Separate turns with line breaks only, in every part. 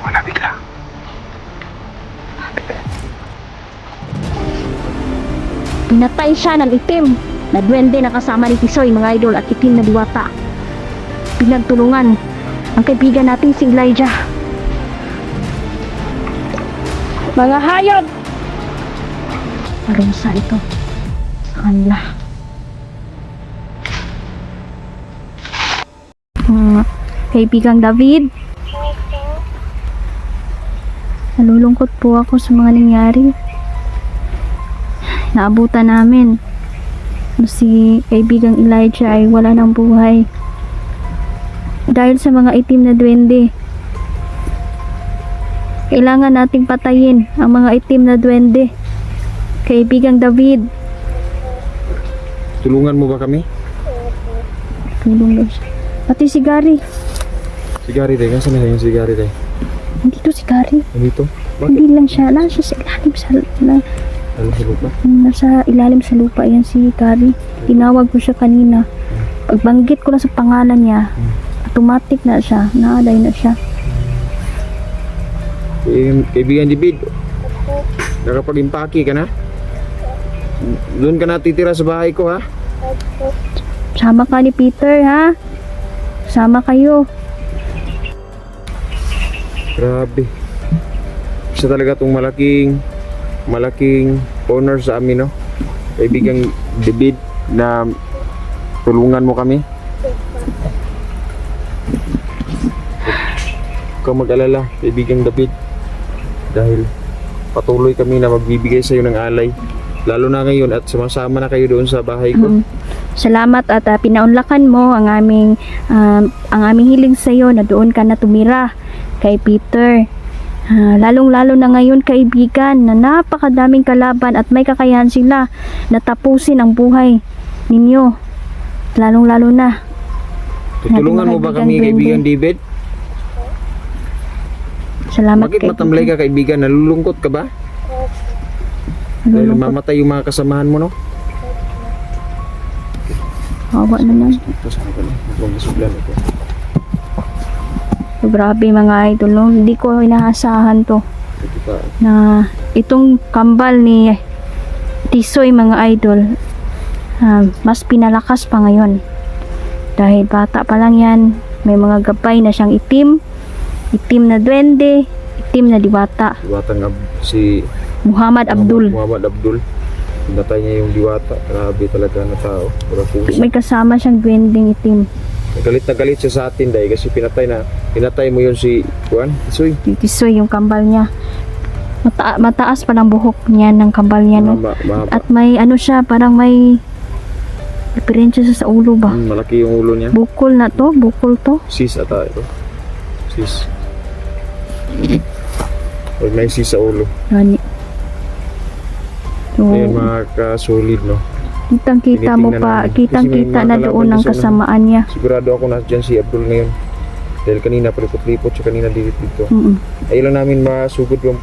Wala bigla.
Pinatay siya ng itim na duwende na kasama ni Tisoy, mga idol, at itim na diwata. Pinagtulungan ang kaibigan natin si Elijah. Mga hayop! Parusa ito sa kanila. Kaibigang David, nalulungkot po ako sa mga nangyari. Naabutan namin na si kaibigang Elijah ay wala ng buhay dahil sa mga itim na duwende. Kailangan nating patayin ang mga itim na duwende. Kaibigang David,
Tulungan mo ba kami?
tulong daw siya. Pati si Gary.
Si Gary tayo. Nasaan na yung si Gary tayo?
Nandito si Gary.
Nandito?
Hindi lang siya. Nasa sa ilalim
Alam sa lupa?
nasa ilalim sa lupa yan si Gary. Tinawag ko siya kanina. Pagbanggit ko na sa pangalan niya, automatic na siya. Naalay na siya.
Kaibigan David, nakapag-impake ka na? Doon ka na titira sa bahay ko, ha?
Sama ka ni Peter, ha? Sama kayo.
Grabe. Isa talaga tong malaking honor sa amin, no? Kaibigang David, na tulungan mo kami. Huwag kang mag-alala, kaibigang David, dahil patuloy kami na magbibigay sa iyo ng alay, lalo na ngayon at sumasama na kayo doon sa bahay ko.
Salamat at pinaunlakan mo ang aming hiling sa iyo na doon ka na tumira kay Peter. Lalong-lalo na ngayon, kaibigan, na napakadaming kalaban at may kakayahan sila na tapusin ang buhay ninyo. Lalong-lalo na.
Tutulungan mo ba kami, kaibigan David?
Salamat,
Bakit matamlay ka, kaibigan? Nalulungkot ka ba? Dahil mamatay yung mga kasamahan mo, no?
Hawa naman.
Ito sa akin, magpapasublan ito.
So, grabe mga idol, no? Hindi ko inaasahan to
Ito pa.
na itong kambal ni Tisoy, mga idol, mas pinalakas pa ngayon dahil bata pa lang yan. May mga gabay na siyang itim na duwende, itim na diwata.
Diwatang si
Muhammad Abdul.
Muhammad Abdul. Pinatay niya yung diwata. Grabe talaga na tao. Pura pusa.
May kasama siyang duwendeng itim.
Galit na galit siya sa atin dahil kasi pinatay mo yun si Juan Tisoy.
Tisoy yung kambal niya. Mataas pa lang buhok niya ng kambal niya, no?
Mahaba.
At may ano siya, parang may diferensya sa ulo ba?
Malaki yung ulo niya.
Bukol na to, bukol to.
Sis ata ito. Sis. Or may sis sa ulo.
Gani. So,
Ayun, mga kasolid, no?
kitang-kita mo pa,
Tinitingnan namin. Kasi
kitang-kita
may
na
mga
doon
kalaban
ang
kasi
kasamaan niya.
Sigurado ako na dyan si Abdul ngayon. Dahil kanina palipot-lipot siya kanina dito. Ayaw lang namin masugod yung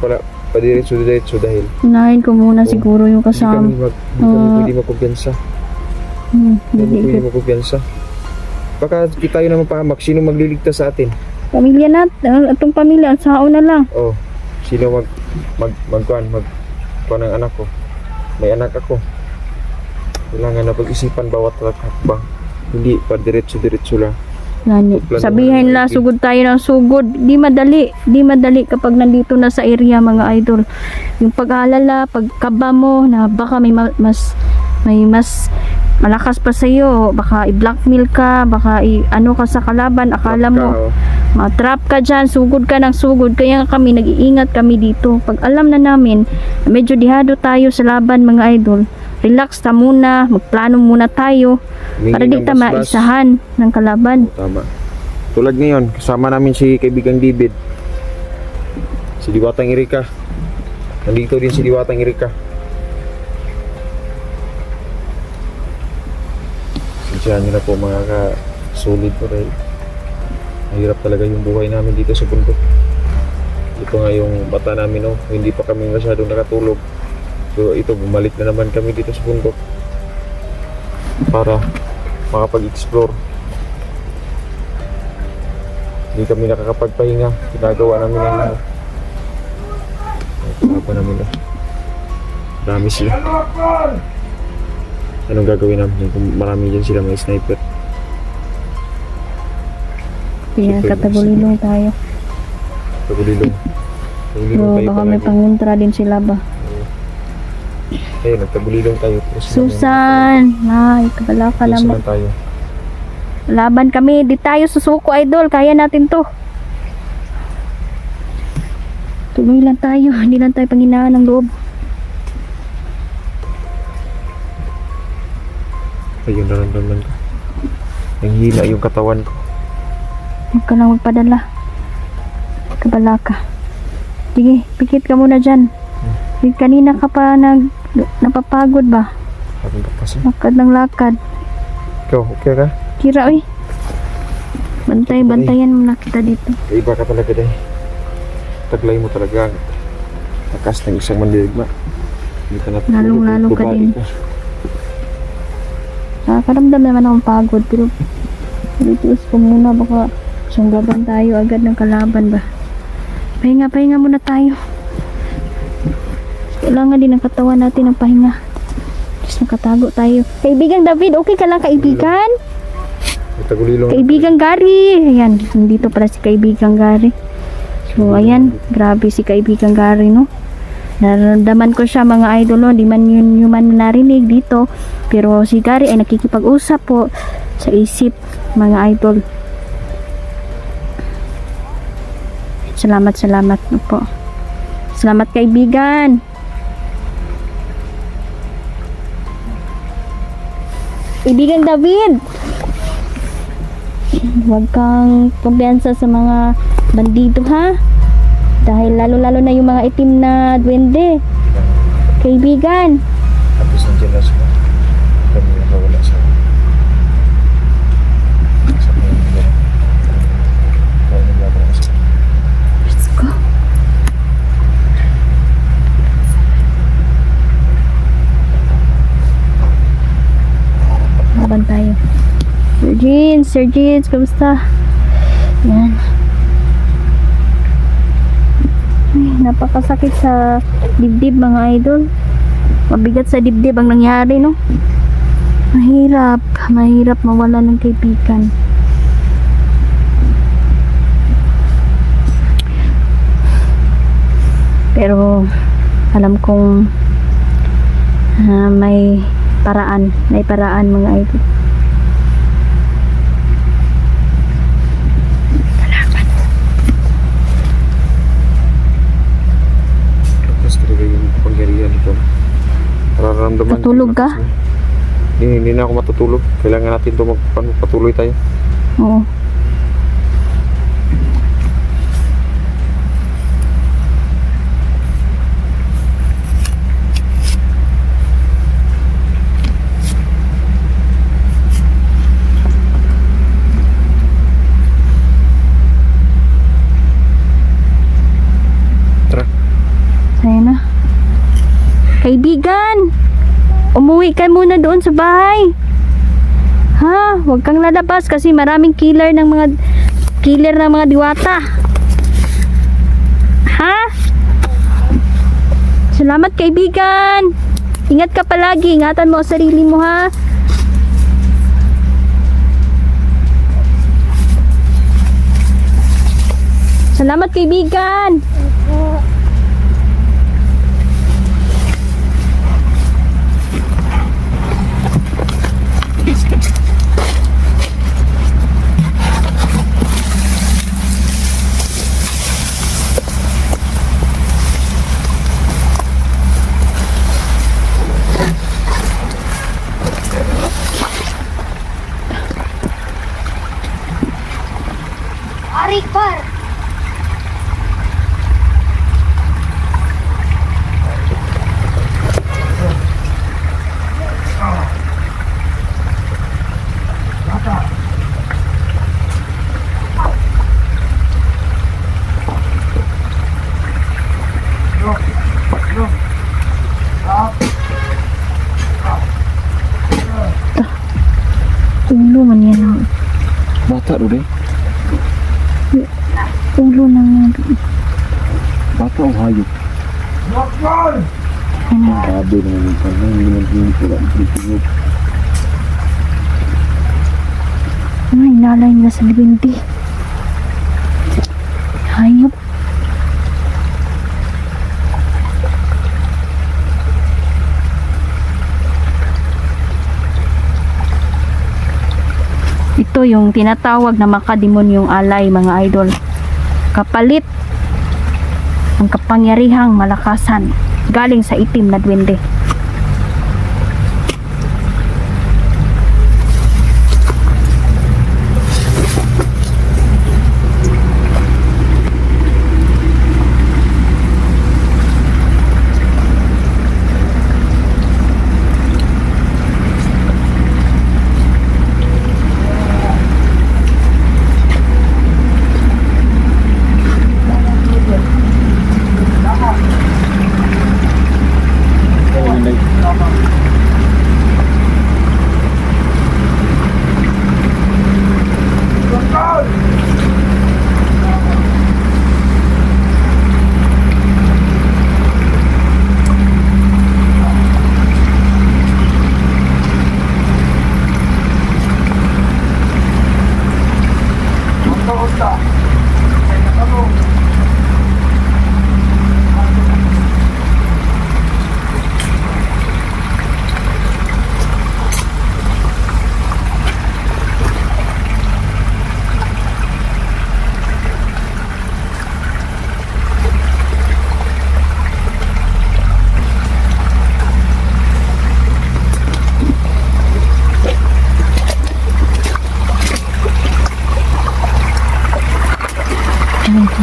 padiretso dahil
Unahin ko muna siguro yung kasama.
hindi kami pwede magkumpiyansa. Hindi
Hindi.
pwede magkumpiyansa. Baka kita yun naman pahamak. Sino magliligtas sa atin?
Pamilya natin, itong pamilya, ang sao na lang.
Oh, sino magkuhan ng anak ko? May anak ako. Kailangan na pag-isipan bawat hakbang. Hindi pa diretso lang.
Gani. Sabihin lang, sugod tayo ng sugod. Di madali kapag nandito na sa area, mga idol. Yung pag-aalala, pagkaba mo na baka may mas malakas pa sa iyo, baka i-blackmail ka, baka ano ka sa kalaban, akala mo matrap ka dyan, sugod ka ng sugod. Kaya kami nag-iingat kami dito. Pag alam na namin medyo dihado tayo sa laban, mga idol, relax ta muna, magplano muna tayo para di ta maisahan ng kalaban.
Tama. Tulad ngayon, kasama namin si kaibigang David, si Diwatang Erika. Nandito din si Diwatang Erika. Pasensyahan nyo na po mga ka-solid po dahil mahirap talaga yung buhay namin dito sa bundok. Ito nga yung bata namin, oh, hindi pa kami masyadong nakatulog. So ito, bumalik na naman kami dito sa bundok para makapag-explore. Hindi kami nakakapagpahinga. Ginagawa namin ang ano. Ito namin na. Dami sila. Anong gagawin namin kung marami dyan sila may sniper?
Kaya katagulilong tayo.
Tagulilong.
So, baka may panguntra din sila ba?
Ayun, nagtagulilong tayo.
Susan! Ay, kabala ka
Susan
naman.
lang tayo.
Laban kami. Di tayo susuko, idol. Kaya natin to. Tuloy lang tayo. Hindi lang tayo panghinaan ng loob.
Ayun, naramdaman ko. Nanghila yung katawan ko.
Huwag ka lang magpadala. Kabala ka. Sige, pikit ka muna dyan. Kanina ka pa napapagod ba?
Parang kapasa.
Lakad ng lakad.
Ikaw, okay ka?
Kira, uy. Bantayan mo na kita dito.
Iba ka talaga dahil. Taglay mo talaga. Takas ng isang mandirigma. Hindi ka natutulog.
Lalong-lalo ka
Babae
din. Nakakaramdam naman akong pagod. Pero itius ko muna. Baka sunggaban tayo agad ng kalaban ba. Pahinga muna tayo. Kailangan din ang katawan natin ng pahinga. Tapos nakatago tayo. Kaibigang David, okay ka lang kaibigan?
Tagulilong.
Kaibigang Gary. Ayan, nandito pala si kaibigang Gary. So, ayan, grabe si kaibigang Gary, no? Nararamdaman ko siya mga idol, no? Di man yun yung man narinig dito. Pero si Gary ay nakikipag-usap po sa isip, mga idol. Salamat no po. Salamat kaibigan. Kaibigang David, huwag kang kumpiyansa sa mga bandido ha. Dahil lalo na yung mga itim na duwende. Kaibigan.
Tapos nandiyan na sila. Kami nakawala sa mga nila. Kaya naglaban na sila.
Let's go. Laban tayo. Sir Jeans, kamusta? Yan. Ay, napakasakit sa dibdib mga idol. Mabigat sa dibdib ang nangyari, no? Mahirap mawala ng kaibigan. Pero alam kong may paraan mga idol.
Tapos talaga yung pangyarihan ito. Nararamdaman.
Natulog ka?
Hindi na ako matutulog. Kailangan natin ito magpatuloy tayo.
Oo.
Tara.
Ayan na. Kaibigan! Umuwi ka muna doon sa bahay. Ha? Huwag kang lalabas kasi maraming killer ng mga diwata. Ha? Salamat kaibigan. Ingat ka palagi. Ingatan mo ang sarili mo ha. Salamat kaibigan.
Bata doon eh.
Ulo ng
Bata o hayop?
ano.
Grabe naman yung sana. Hindi naman yung pula.
Ay, inalay nila sa libindi. Hayop. Ito yung tinatawag na makademonyong alay, mga idol. Kapalit ang kapangyarihang malakasan galing sa itim na duwende.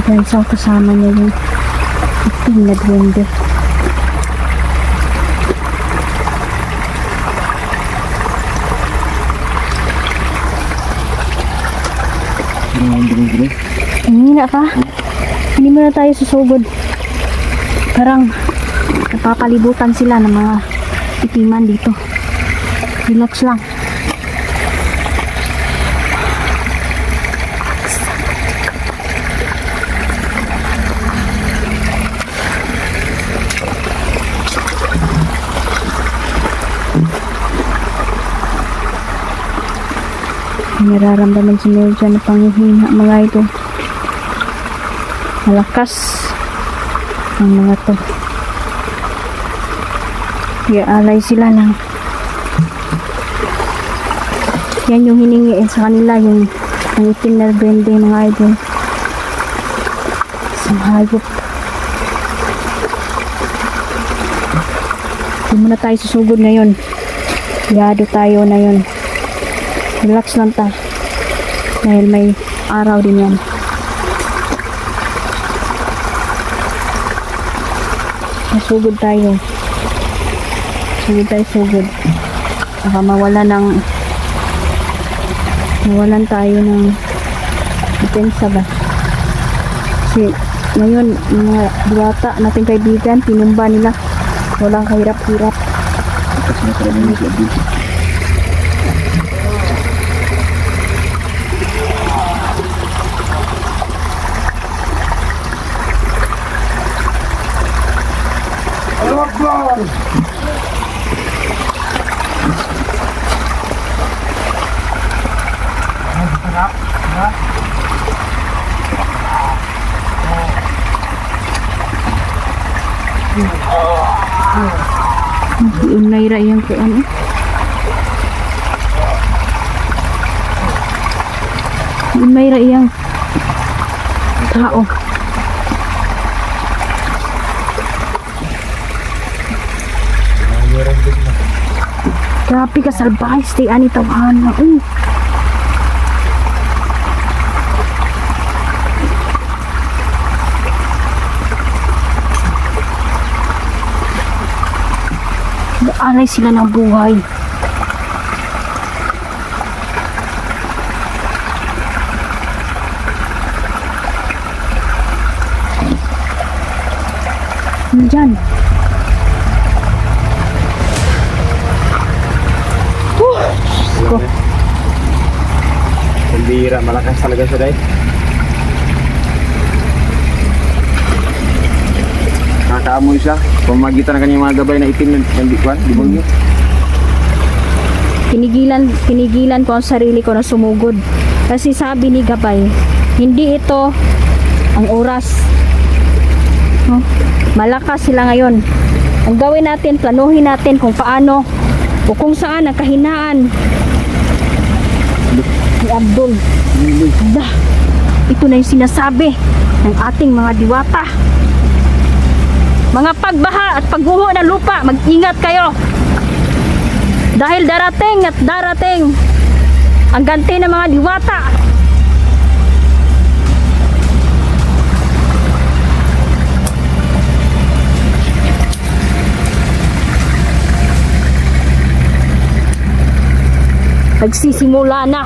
Dahil sa kasama niya yung itim na duwende. Hingina ka? Hindi mo na tayo susugod. Parang napapalibutan sila ng mga itiman dito. Relax lang. Nararamdaman si Mel dyan na panghihina, mga ito. Malakas ang mga to. Alay sila lang. Yan yung hiningiin sa kanila, yung ang itim na duwende, mga idol. Isang hayop. Hindi muna tayo susugod ngayon. Yado tayo na yun. Relax lang ta. Dahil may araw din yan. Masugod tayo. Sugod. Baka mawalan tayo ng depensa ba. Kasi ngayon, mga diwata nating kaibigan, tinumba nila. Walang kahirap-hirap. Unay ra yang kuan. Unay ra yang tao. Grabe ka salbahe, stay ani tawhana. Alay sila ng buhay. Diyan.
Hindi bihira, malakas talaga siya dahil. Nakakaamoy siya. Pamagitan ng kanyang mga gabay na itim ng demonyo.
Pinigilan ko ang sarili ko na sumugod. Kasi sabi ni Gabay, hindi ito ang oras. No? Malakas sila ngayon. Ang gawin natin, planuhin natin kung paano o kung saan ang kahinaan ni Abdul. Ito na yung sinasabi ng ating mga diwata. Mga pagbaha at pagguho ng lupa, mag-ingat kayo. Dahil darating at darating ang ganti ng mga diwata. Nagsisimula na.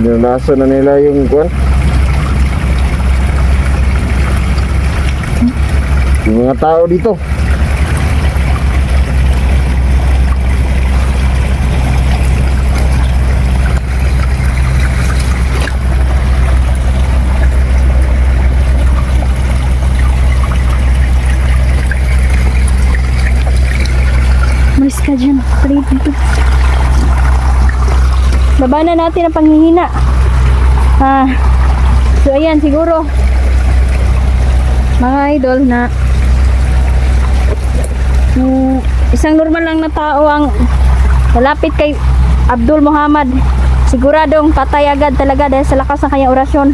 Nasa na nila yung kwan. Yung mga tao dito.
Maris ka dyan. Pari dito. Baba na natin ang panghihina. So ayan, siguro mga idol na isang normal lang na tao ang malapit kay Abdul Muhammad, siguradong patay agad talaga dahil sa lakas ng kanyang orasyon.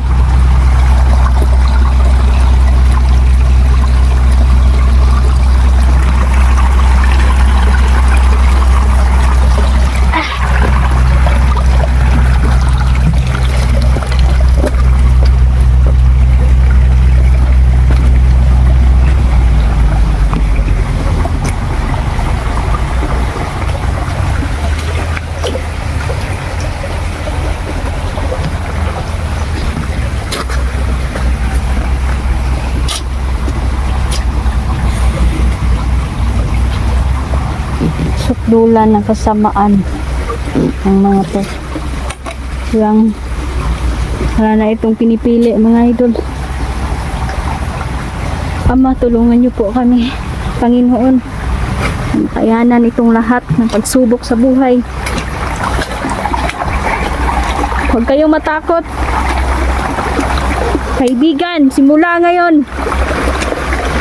Sukdulan ng kasamaan ng mga to. Yang wala na itong pinipili mga idol. Ama, tulungan niyo po kami, Panginoon. Kayanan itong lahat ng pagsubok sa buhay. Huwag kayong matakot. Kaibigan, simula ngayon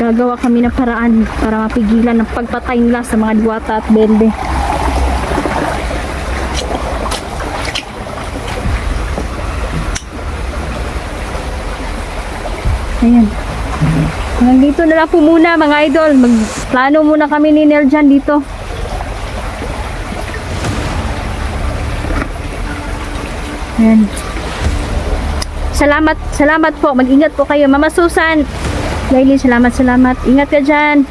gagawa kami ng paraan para mapigilan ang pagpatay nila sa mga diwata at bende. Ayan. Hanggang dito na lang po muna mga idol. Magplano muna kami ni Nerjan dito. Ayan. Salamat po. Mag-ingat po kayo. Mama Susan, Lailin, salamat. Ingat ka dyan.